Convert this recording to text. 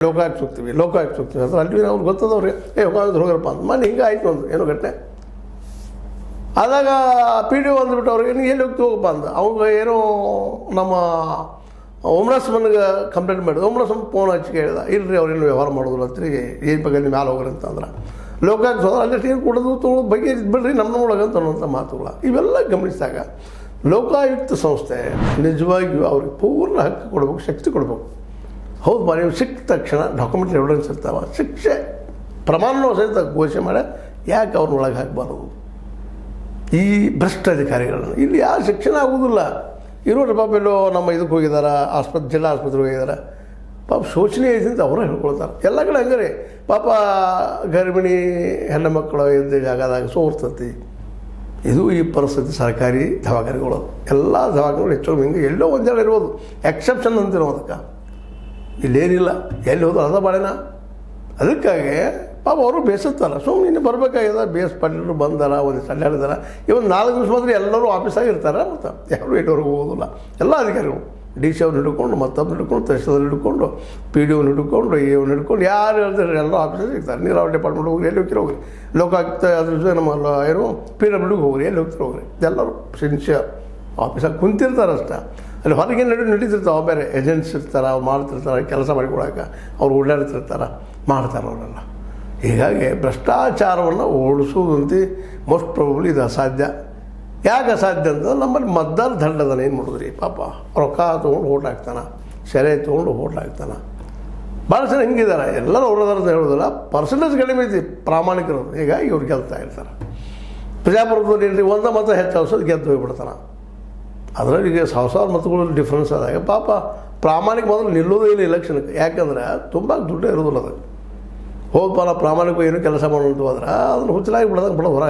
ಲೋಕಾಯುಕ್ತ ಹೋಗ್ತೀವಿ ಅಂತ ಅಲ್ಲಿ ಅವ್ರು ಗೊತ್ತದವ್ರಿಗೆ ಹೋಗ್ರಪ್ಪ ಅಂತ ಮನೆ ಹಿಂಗೆ ಆಯಿತು ಒಂದು ಏನೋ ಘಟನೆ ಆದಾಗ ಪಿ ಡಿ ಒ ಅಂದ್ಬಿಟ್ಟು ಅವ್ರಿಗೆ ನೀವು ಎಲ್ಲಿ ಹೋಗ್ತೀವಿ ಹೋಗಪ್ಪ ಅಂದ ಅವಾಗ ಏನೋ ನಮ್ಮ ಓಮ್ರಾಸ್ಮನ್ಗೆ ಕಂಪ್ಲೇಂಟ್ ಮಾಡಿದ್ರು ಓಮ್ರಾಸ್ಮನ್ ಫೋನ್ ಹಚ್ಚಿ ಕೇಳಿದ ಇಲ್ಲರಿ ಅವ್ರೇನು ವ್ಯವಹಾರ ಮಾಡೋದಿಲ್ಲ ಅಂತ್ರಿ ಏನು ಬಗ್ಗೆ ನೀವು ಮ್ಯಾಲೆ ಹೋಗ್ರಿ ಅಂತಂದ್ರೆ ಲೋಕಾಯುಕ್ತ ಹೋದ್ರೆ ಅಲ್ಲಿ ಏನು ಕೊಡೋದು ತೊಗೊಳೋದು ಬಗ್ಗೆ ಬಿಡ್ರಿ ನಮ್ಮೊಳಗೆ ಅಂತ ಅನ್ನೋಂಥ ಮಾತುಗಳು ಇವೆಲ್ಲ ಗಮನಿಸಿದಾಗ ಲೋಕಾಯುಕ್ತ ಸಂಸ್ಥೆ ನಿಜವಾಗಿಯೂ ಅವ್ರಿಗೆ ಪೂರ್ಣ ಹಕ್ಕು ಕೊಡ್ಬೇಕು ಶಕ್ತಿ ಕೊಡ್ಬೇಕು ಹೌದು ಬಾ ನೀವು ಸಿಕ್ಕ ತಕ್ಷಣ ಡಾಕ್ಯುಮೆಂಟ್ರಿ ಎವಿಡೆನ್ಸ್ ಇರ್ತಾವೆ ಶಿಕ್ಷೆ ಪ್ರಮಾಣನೂ ಸಹಿತ ಘೋಷಣೆ ಮಾಡಿ ಯಾಕೆ ಅವ್ರನ್ನ ಒಳಗೆ ಹಾಕಬಾರ್ದು ಈ ಭ್ರಷ್ಟ ಅಧಿಕಾರಿಗಳನ್ನು ಇಲ್ಲಿ ಯಾರು ಶಿಕ್ಷಣ ಆಗೋದಿಲ್ಲ ಇರೋರು ಪಾಪ ಎಲ್ಲೋ ನಮ್ಮ ಇದಕ್ಕೆ ಹೋಗಿದ್ದಾರೆ ಜಿಲ್ಲಾ ಆಸ್ಪತ್ರೆಗೆ ಹೋಗಿದ್ದಾರೆ ಪಾಪ ಶೋಷಣೆ ಐತಿ ಅಂತ ಅವರೇ ಹೇಳ್ಕೊಳ್ತಾರೆ ಎಲ್ಲ ಕಡೆ ಹಂಗಾರೆ ಪಾಪ ಗರ್ಭಿಣಿ ಹೆಣ್ಣು ಮಕ್ಕಳು ಇದ್ದ ಜಾಗದಾಗ ಸೋರ್ತತಿ ಇದು ಈ ಪರಿಸ್ಥಿತಿ ಸರ್ಕಾರಿ ದವಾಖಾನೆಗಳು ಎಲ್ಲ ದವಾಖಾನೆಗಳು ಹೆಚ್ಚು ಹಿಂಗೆ ಎಲ್ಲೋ ಒಂದೆರಡು ಇರ್ಬೋದು ಎಕ್ಸೆಪ್ಷನ್ ಅಂತಿರೋ ಅದಕ್ಕೆ ಇಲ್ಲೇನಿಲ್ಲ ಎಲ್ಲಿ ಹೋದ್ರು ಅದ ಬಾಳೆನ ಅದಕ್ಕಾಗಿ ಪಾಪ ಅವರು ಬೇಯಿಸ್ತಾರೆ ಸುಮ್ಮನೆ ಇನ್ನು ಬರಬೇಕಾಗಿದೆ ಬೇಯಿಸ್ಪಟ್ಟರು ಬಂದಾರ ಒಂದು ಅಡ್ಡಾಡಿದಾರ ಇವತ್ತು 4 ದಿವಸ ಮಾತ್ರ ಎಲ್ಲರೂ ಆಫೀಸಾಗಿ ಇರ್ತಾರೆ ಮತ್ತು ಯಾರು ಇಟ್ಟವ್ರಿಗೆ ಹೋಗೋದಿಲ್ಲ ಎಲ್ಲ ಅಧಿಕಾರಿಗಳು ಡಿ ಸಿ ಅವ್ರನ್ನ ಹಿಡ್ಕೊಂಡು ಮತ್ತೊಬ್ಬರು ಹಿಡ್ಕೊಂಡು ತಹಸೀಲ್ದಾರ್ ಹಿಡ್ಕೊಂಡು ಪಿ ಡಿ ಒನ್ ಹಿಡ್ಕೊಂಡು ಎ ಒನ್ ಹಿಡ್ಕೊಂಡು ಯಾರು ಹೇಳ್ತಾರೆ ಎಲ್ಲ ಆಫೀಸಲ್ಲಿ ಇರ್ತಾರೆ ನೀರಾವರಿ ಡಿಪಾರ್ಟ್ಮೆಂಟ್ ಹೋಗ್ರಿ ಎಲ್ಲಿ ಹೋಗ್ತಿರೋ ಹೋಗ್ರಿ ಲೋಕಾಯುಕ್ತ ಅದ್ರ ಜೊತೆ ನಮ್ಮ ಏನು ಪಿ ಡಬ್ಲ್ಯೂಗೆ ಹೋಗ್ರಿ ಎಲ್ಲಿ ಹೋಗ್ತಿರೋ ಹೋಗ್ರಿ ಎಲ್ಲರೂ ಸಿನ್ಸಿಯರ್ ಆಫೀಸಾಗಿ ಕುಂತಿರ್ತಾರೆ ಅಷ್ಟೇ ಅಲ್ಲಿ ಹೊರಗೆ ನಡೀತಿರ್ತಾವೆ ಬೇರೆ ಏಜೆಂಟ್ಸ್ ಇರ್ತಾರೆ ಅವ್ರು ಮಾಡ್ತಿರ್ತಾರೆ ಕೆಲಸ ಮಾಡಿಕೊಡೋಕೆ ಅವ್ರು ಓಡಾಡ್ತಿರ್ತಾರೆ ಮಾಡ್ತಾರೆ ಅವರೆಲ್ಲ ಹೀಗಾಗಿ ಭ್ರಷ್ಟಾಚಾರವನ್ನು ಓಡಿಸೋದಂತೆ ಮೋಸ್ಟ್ ಪ್ರಾಬಬ್ಲಿ ಇದು ಅಸಾಧ್ಯ ಯಾಕೆ ಅಸಾಧ್ಯ ಅಂತ ನಮ್ಮಲ್ಲಿ ಮತದಾರ ದಂಡದನ ಏನು ಮಾಡಿದ್ರಿ ಪಾಪ ರೊಕ್ಕ ತೊಗೊಂಡು ಓಟ್ ಹಾಕ್ತಾನೆ ಸೆರೆ ತೊಗೊಂಡು ಓಟ್ ಹಾಕ್ತಾನೆ ಭಾಳ ಜನ ಹಿಂಗಿದ್ದಾರೆ ಎಲ್ಲರೂ ಅವ್ರದಾರ ಅಂತ ಹೇಳೋದಿಲ್ಲ ಪರ್ಸೆಂಟೇಜ್ ಕಡಿಮೆ ಐತಿ ಪ್ರಾಮಾಣಿಕರು ಹೀಗಾಗಿ ಇವ್ರು ಗೆಲ್ತಾ ಇರ್ತಾರೆ ಪ್ರಜಾಪ್ರಭುತ್ವದಲ್ಲಿ ಏನ್ರಿ ಒಂದು ಮತ ಹೆಚ್ಚು ಔಷಧ ಗೆದ್ದು ಹೋಗ್ಬಿಡ್ತಾನೆ ಅದರಲ್ಲಿ ಈಗ 1000 ಮತಗಳು ಡಿಫ್ರೆನ್ಸ್ ಆದಾಗ ಪಾಪ ಪ್ರಾಮಾಣಿಕ ಮೊದಲು ನಿಲ್ಲೋದೇ ಇಲ್ಲ ಎಲೆಕ್ಷನ್ಗೆ ಯಾಕಂದ್ರೆ ತುಂಬ ದುಡ್ಡು ಇರೋದಿಲ್ಲ ಅದು ಹೋದ ಪ್ರಾಮಾಣಿಕ ಏನು ಕೆಲಸ ಮಾಡೋದು ಹೋದ್ರೆ ಅದನ್ನು ಹುಚ್ಚಲಾಗಿ ಬಿಡೋದಂಗೆ ಬಿಡೋದು ಹೊರ